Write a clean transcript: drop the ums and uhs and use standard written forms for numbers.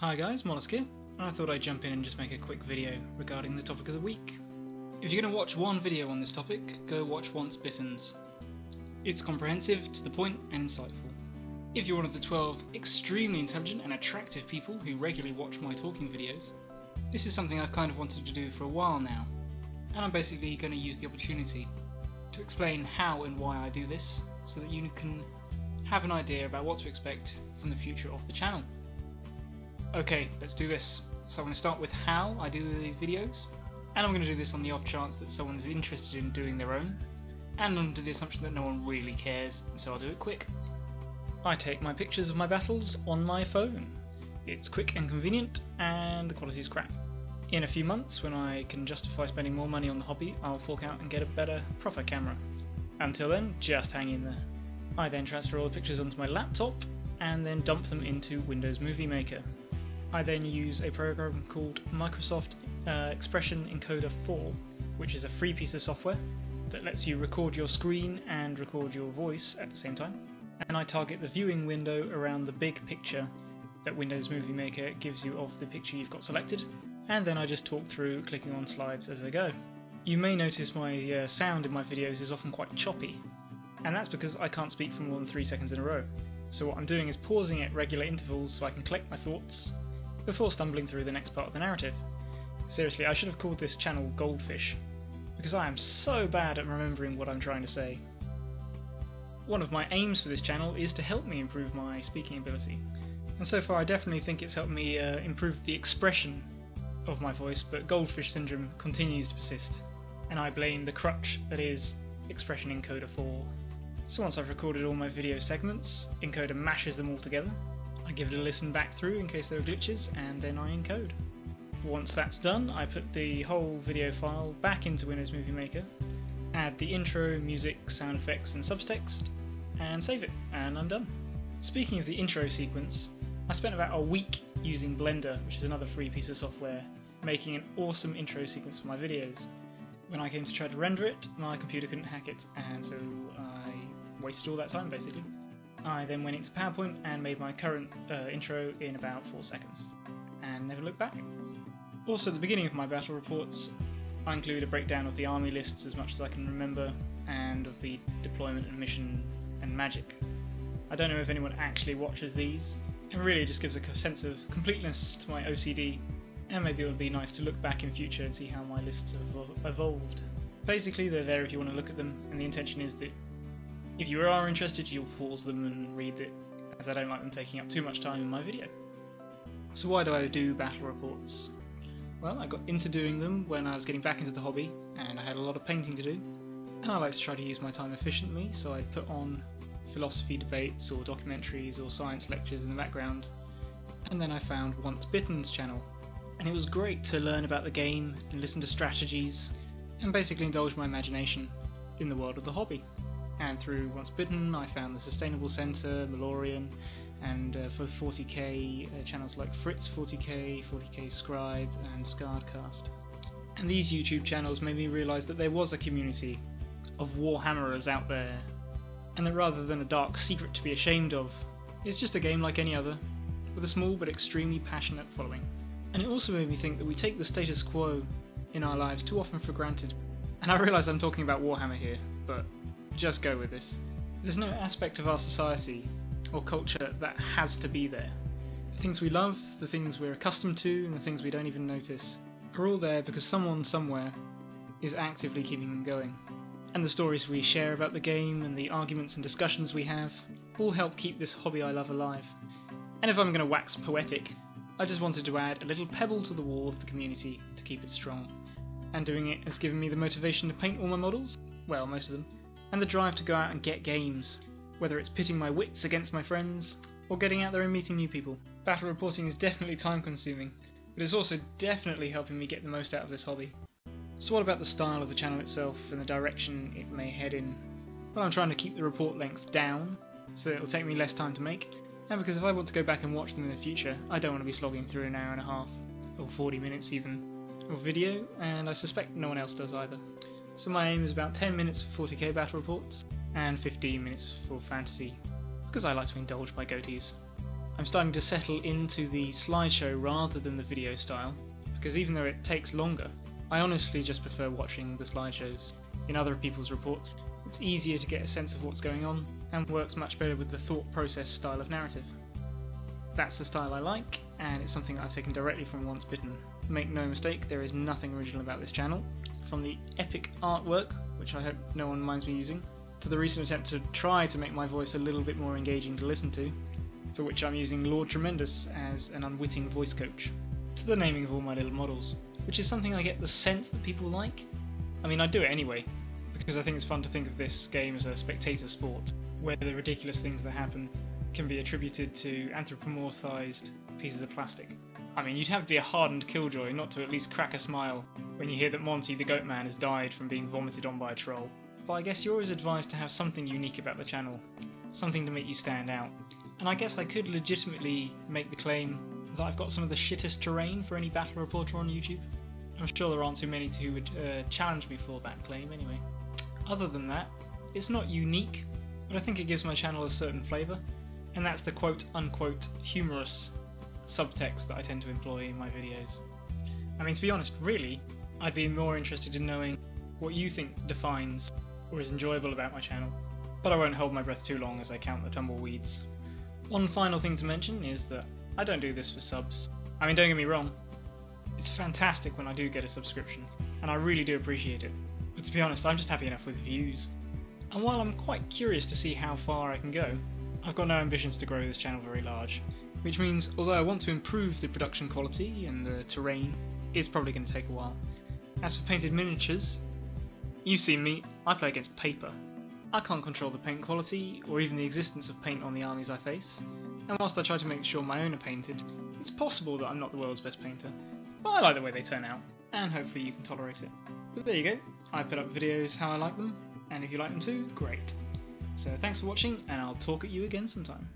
Hi guys, Mollusk here, and I thought I'd jump in and just make a quick video regarding the topic of the week. If you're going to watch one video on this topic, go watch Once Bitten's. It's comprehensive, to the point, and insightful. If you're one of the 12 extremely intelligent and attractive people who regularly watch my talking videos, this is something I've kind of wanted to do for a while now, and I'm basically going to use the opportunity to explain how and why I do this, so that you can have an idea about what to expect from the future of the channel. Okay, let's do this. So I'm going to start with how I do the videos, and I'm going to do this on the off chance that someone is interested in doing their own, and under the assumption that no one really cares, so I'll do it quick. I take my pictures of my battles on my phone. It's quick and convenient, and the quality is crap. In a few months, when I can justify spending more money on the hobby, I'll fork out and get a better, proper camera. Until then, just hang in there. I then transfer all the pictures onto my laptop, and then dump them into Windows Movie Maker. I then use a program called Microsoft Expression Encoder 4, which is a free piece of software that lets you record your screen and record your voice at the same time. And I target the viewing window around the big picture that Windows Movie Maker gives you of the picture you've got selected, and then I just talk through clicking on slides as I go. You may notice my sound in my videos is often quite choppy, and that's because I can't speak for more than 3 seconds in a row. So what I'm doing is pausing at regular intervals so I can collect my thoughts before stumbling through the next part of the narrative. Seriously, I should have called this channel Goldfish, because I am so bad at remembering what I'm trying to say. One of my aims for this channel is to help me improve my speaking ability, and so far I definitely think it's helped me improve the expression of my voice, but Goldfish syndrome continues to persist, and I blame the crutch that is Expression Encoder 4. So once I've recorded all my video segments, Encoder mashes them all together. I give it a listen back through in case there are glitches, and then I encode. Once that's done, I put the whole video file back into Windows Movie Maker, add the intro, music, sound effects and subtext, and save it, and I'm done. Speaking of the intro sequence, I spent about a week using Blender, which is another free piece of software, making an awesome intro sequence for my videos. When I came to try to render it, my computer couldn't hack it, and so I wasted all that time basically. I then went into PowerPoint and made my current intro in about 4 seconds, and never looked back. Also at the beginning of my battle reports, I include a breakdown of the army lists as much as I can remember, and of the deployment and mission and magic. I don't know if anyone actually watches these, and really it just gives a sense of completeness to my OCD, and maybe it would be nice to look back in future and see how my lists have evolved. Basically they're there if you want to look at them, and the intention is that if you are interested, you'll pause them and read it, as I don't like them taking up too much time in my video. So why do I do battle reports? Well, I got into doing them when I was getting back into the hobby, and I had a lot of painting to do, and I like to try to use my time efficiently, so I'd put on philosophy debates or documentaries or science lectures in the background, and then I found Once Bitten's channel, and it was great to learn about the game and listen to strategies, and basically indulge my imagination in the world of the hobby. And through Once Bitten, I found the Sustainable Centre, Malorian, and for 40k channels like Fritz 40k, 40k Scribe, and Scardcast. And these YouTube channels made me realise that there was a community of Warhammerers out there, and that rather than a dark secret to be ashamed of, it's just a game like any other, with a small but extremely passionate following. And it also made me think that we take the status quo in our lives too often for granted. And I realise I'm talking about Warhammer here, but just go with this. There's no aspect of our society or culture that has to be there. The things we love, the things we're accustomed to, and the things we don't even notice are all there because someone somewhere is actively keeping them going. And the stories we share about the game and the arguments and discussions we have all help keep this hobby I love alive. And if I'm going to wax poetic, I just wanted to add a little pebble to the wall of the community to keep it strong. And doing it has given me the motivation to paint all my models, well, most of them, and the drive to go out and get games, whether it's pitting my wits against my friends, or getting out there and meeting new people. Battle reporting is definitely time consuming, but it's also definitely helping me get the most out of this hobby. So what about the style of the channel itself and the direction it may head in? Well, I'm trying to keep the report length down, so that it'll take me less time to make, and because if I want to go back and watch them in the future, I don't want to be slogging through an hour and a half, or 40 minutes even, of video, and I suspect no one else does either. So my aim is about 10 minutes for 40k battle reports, and 15 minutes for fantasy, because I like to indulge my goatees. I'm starting to settle into the slideshow rather than the video style, because even though it takes longer, I honestly just prefer watching the slideshows in other people's reports. It's easier to get a sense of what's going on, and works much better with the thought process style of narrative. That's the style I like, and it's something that I've taken directly from Once Bitten. Make no mistake, there is nothing original about this channel. From the epic artwork, which I hope no one minds me using, to the recent attempt to try to make my voice a little bit more engaging to listen to, for which I'm using Lord Tremendous as an unwitting voice coach, to the naming of all my little models, which is something I get the sense that people like. I mean, I do it anyway, because I think it's fun to think of this game as a spectator sport, where the ridiculous things that happen can be attributed to anthropomorphized pieces of plastic. I mean, you'd have to be a hardened killjoy not to at least crack a smile when you hear that Monty the Goat Man has died from being vomited on by a troll. But I guess you're always advised to have something unique about the channel, something to make you stand out. And I guess I could legitimately make the claim that I've got some of the shittest terrain for any battle reporter on YouTube. I'm sure there aren't too many who would challenge me for that claim anyway. Other than that, it's not unique, but I think it gives my channel a certain flavour, and that's the quote-unquote humorous subtext that I tend to employ in my videos. I mean, to be honest, really, I'd be more interested in knowing what you think defines or is enjoyable about my channel, but I won't hold my breath too long as I count the tumbleweeds. One final thing to mention is that I don't do this for subs. I mean, don't get me wrong, it's fantastic when I do get a subscription, and I really do appreciate it, but to be honest, I'm just happy enough with views. And while I'm quite curious to see how far I can go, I've got no ambitions to grow this channel very large, which means although I want to improve the production quality and the terrain, it's probably going to take a while. As for painted miniatures, you've seen me, I play against paper. I can't control the paint quality, or even the existence of paint on the armies I face, and whilst I try to make sure my own are painted, it's possible that I'm not the world's best painter, but I like the way they turn out, and hopefully you can tolerate it. But there you go, I put up videos how I like them, and if you like them too, great. So thanks for watching, and I'll talk at you again sometime.